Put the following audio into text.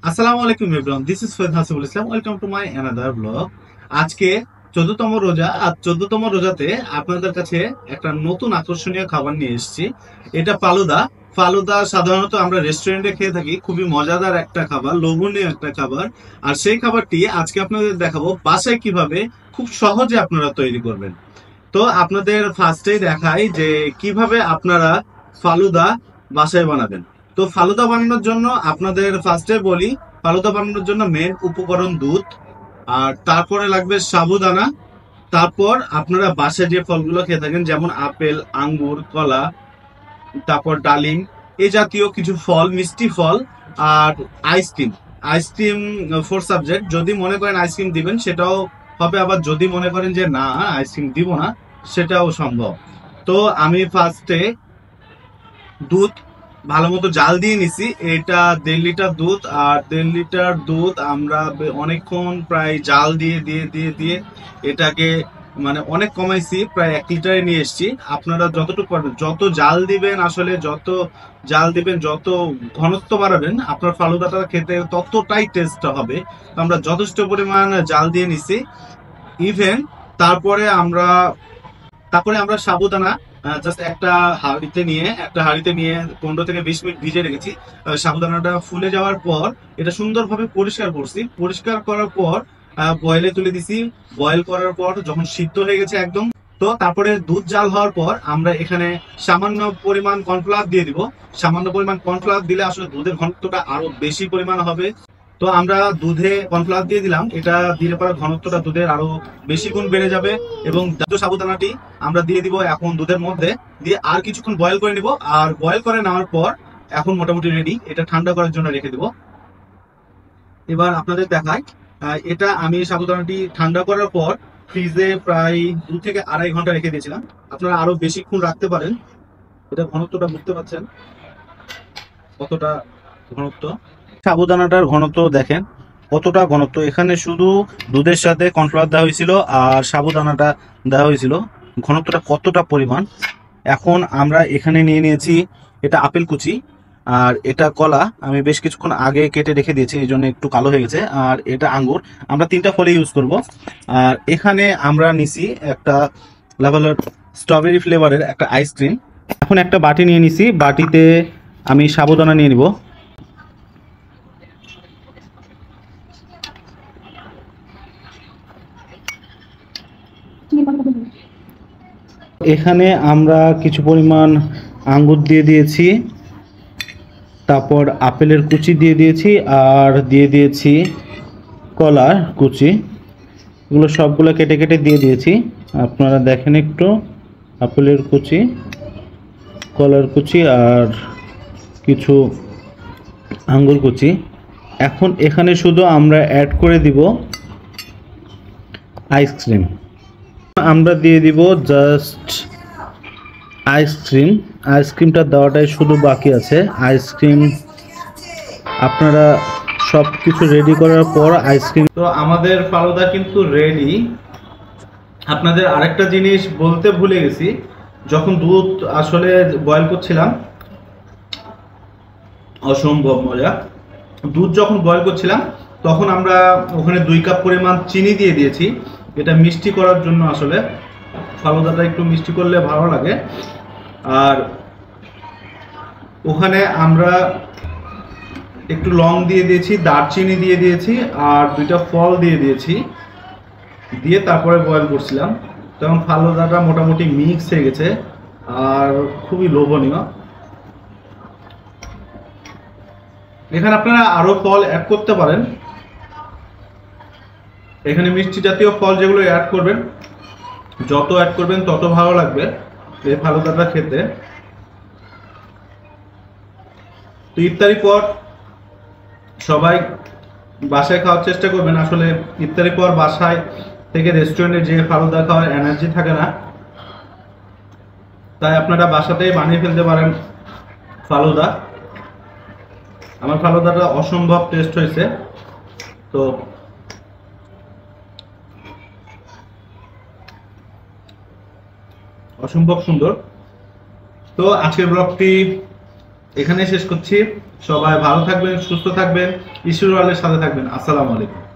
আসসালামু আলাইকুম everyone, this is Faiyad Hasibul Islam. Welcome to my another blog. আজকে 14তম রোজা, আর 14তম রোজাতে আপনাদের কাছে একটা নতুন আকর্ষণীয় খাবার নিয়ে এসেছি। এটা ফালুদা। ফালুদা সাধারণত আমরা রেস্টুরেন্টে খেয়ে থাকি, খুবই মজাদার একটা খাবার, লোভনীয় একটা খাবার। আর সেই খাবারটি আজকে আপনাদের দেখাবো বাসায় কিভাবে খুব সহজে আপনারা তৈরি করবেন। তো আপনাদের ফার্স্টেই দেখাই যে কিভাবে আপনারা ফালুদা বাসায় বানাবেন। তো ফালুদা বানানোর জন্য আপনাদের ফার্স্টে বলি, ফালুদা বানানোর জন্য মেন উপকরণ দুধ, আর তারপরে লাগবে সাবুদানা। তারপর আপনারা বাসায় যে ফলগুলো খেয়ে থাকেন, যেমন আপেল, আঙ্গুর, কলা, তারপর ডালিম, এই জাতীয় কিছু ফল, মিষ্টি ফল, আর আইসক্রিম। আইসক্রিম ফোর সাবজেক্ট, যদি মনে করেন আইসক্রিম দিবেন সেটাও হবে, আবার যদি মনে করেন যে না আইসক্রিম দিব না সেটাও সম্ভব। তো আমি ফার্স্টে দুধ ভালো মতো জাল দিয়ে নিছি। এটা 1.5 লিটার দুধ, আর 1.5 লিটার দুধ আমরা অনেকক্ষণ প্রায় জাল দিয়ে দিয়ে দিয়ে দিয়ে এটাকে মানে অনেক কমাইছি, প্রায় 1 লিটারে নিয়ে এসেছি। আপনারা যতটুকু পারবেন, যত জাল দিবেন, আসলে যত জাল দিবেন, যত ঘনত্ব বাড়াবেন, আপনার ফালুদাটা খেতে ততটাই টেস্ট হবে। তো আমরা যথেষ্ট পরিমাণ জাল দিয়ে নিছি। ইভেন তারপরে আমরা সাবুদানা জাস্ট একটা হাঁড়িতে নিয়ে 15 থেকে 20 মিনিট ভিজে রেখেছি। সাবুদানাটা ফুলে যাওয়ার পর এটা সুন্দরভাবে পরিষ্কার করছি। পরিষ্কার করার পর বয়েলে তুলে দিছি। বয়েল করার পর যখন সিদ্ধ হয়ে গেছে একদম, তো তারপরে দুধ জাল হওয়ার পর আমরা এখানে সামান্য পরিমাণ কর্নফ্লাওয়ার দিয়ে দিব। সামান্য পরিমাণ কর্নফ্লাওয়ার দিলে আসলে দুধের ঘনত্বটা আরো বেশি পরিমাণ হবে। তো আমরা দুধে কর্নফ্লাওয়ার দিয়ে দিলাম, এটা দিলে পরে ঘনত্বটা দুধের আরো বেশি গুণ বেড়ে যাবে। এবং সাবুদানাটি আমরা দিয়ে দিব এখন দুধের মধ্যে, দিয়ে আর কিছুক্ষণ বয়েল করে নিব। আর বয়েল করে নেওয়ার পর এখন মোটামুটি রেডি, এটা ঠান্ডা করার জন্য রেখে দিব। এবার আপনাদের দেখাই, এটা আমি সাবুদানাটি ঠান্ডা করার পর ফ্রিজে প্রায় 2 থেকে আড়াই ঘন্টা রেখে দিয়েছিলাম। আপনারা আরো বেশিক্ষণ রাখতে পারেন। এটা ঘনত্বটা বুঝতে পারছেন কতটা ঘনত্ব। সাবুদানাটার ঘনত্ব দেখেন কতটা ঘনত্ব। এখানে শুধু দুধের সাথে কর্নফ্লাওয়ার দেওয়া হয়েছিল আর সাবুদানাটা দেওয়া হয়েছিল, ঘনত্বটা কতটা পরিমাণ। এখন আমরা এখানে নিয়ে নিয়েছি এটা আপেল কুচি, আর এটা কলা আমি বেশ কিছুক্ষণ আগে কেটে রেখে দিয়েছি, এই জন্য একটু কালো হয়ে গেছে। আর এটা আঙ্গুর, আমরা 3টা ফলে ইউজ করব। আর এখানে আমরা নিছি একটা লেভেলের স্ট্রবেরি ফ্লেভারের একটা আইসক্রিম। এখন একটা বাটি নিয়ে নিছি, বাটিতে আমি সাবুদানা নিয়ে নিব। এখানে আমরা কিছু পরিমাণ আঙ্গুর দিয়ে দিয়েছি, তারপর আপেলের কুচি দিয়ে দিয়েছি, আর দিয়ে দিয়েছি কলার কুচি। এগুলো সবগুলো কেটে কেটে দিয়ে দিয়েছি। আপনারা দেখেন একটু, আপেলের কুচি, কলার কুচি, আর কিছু আঙ্গুর কুচি। এখন এখানে শুধু আমরা অ্যাড করে দিব আইসক্রিম। আমরা দিয়ে দিব জাস্ট আইসক্রিম। আইসক্রিমটা দেওয়াটাই শুধু বাকি আছে। আইসক্রিম আপনারা সব কিছু রেডি করার পর আইসক্রিম। তো আমাদের ফালুদা কিন্তু রেডি। আপনাদের আরেকটা জিনিস বলতে ভুলে গেছি, যখন দুধ আসলে বয়েল করছিলাম, অসম্ভব মজা। দুধ যখন বয়েল করছিলাম তখন আমরা ওখানে 2 কাপ পরিমাণ চিনি দিয়ে দিয়েছি, এটা মিষ্টি করার জন্য। আসলে ফালুদাটা একটু মিষ্টি করলে ভালো লাগে। আর ওখানে আমরা একটু লং দিয়ে দিয়েছি, দারচিনি দিয়ে দিয়েছি, আর 2টা ফল দিয়ে দিয়েছি, দিয়ে তারপরে বয়েল করছিলাম। তখন ফালুদাটা মোটামুটি মিক্স হয়ে গেছে আর খুবই লোভনীয়। এখানে আপনারা আরো ফল অ্যাড করতে পারেন। এখানে মিষ্টি জাতীয় ফল যেগুলো অ্যাড করবেন, যত অ্যাড করবেন তত ভালো লাগবে এই ফালুদাটা খেতে। তো ইফতারি পর সবাই বাসায় খাওয়ার চেষ্টা করবেন। আসলে ইফতারি পর বাসায় থেকে রেস্টুরেন্টে যে ফালুদা খাওয়ার এনার্জি থাকে না, তাই আপনারা বাসাতেই বানিয়ে ফেলতে পারেন ফালুদা। আমার ফালুদাটা অসম্ভব টেস্ট হয়েছে, তো অসম্ভব সুন্দর। তো আজকের ব্লগটি এখানে শেষ করছি। সবাই ভালো থাকবেন, সুস্থ থাকবেন, ঈশ্বরের সাথে থাকবেন। আসসালামু আলাইকুম।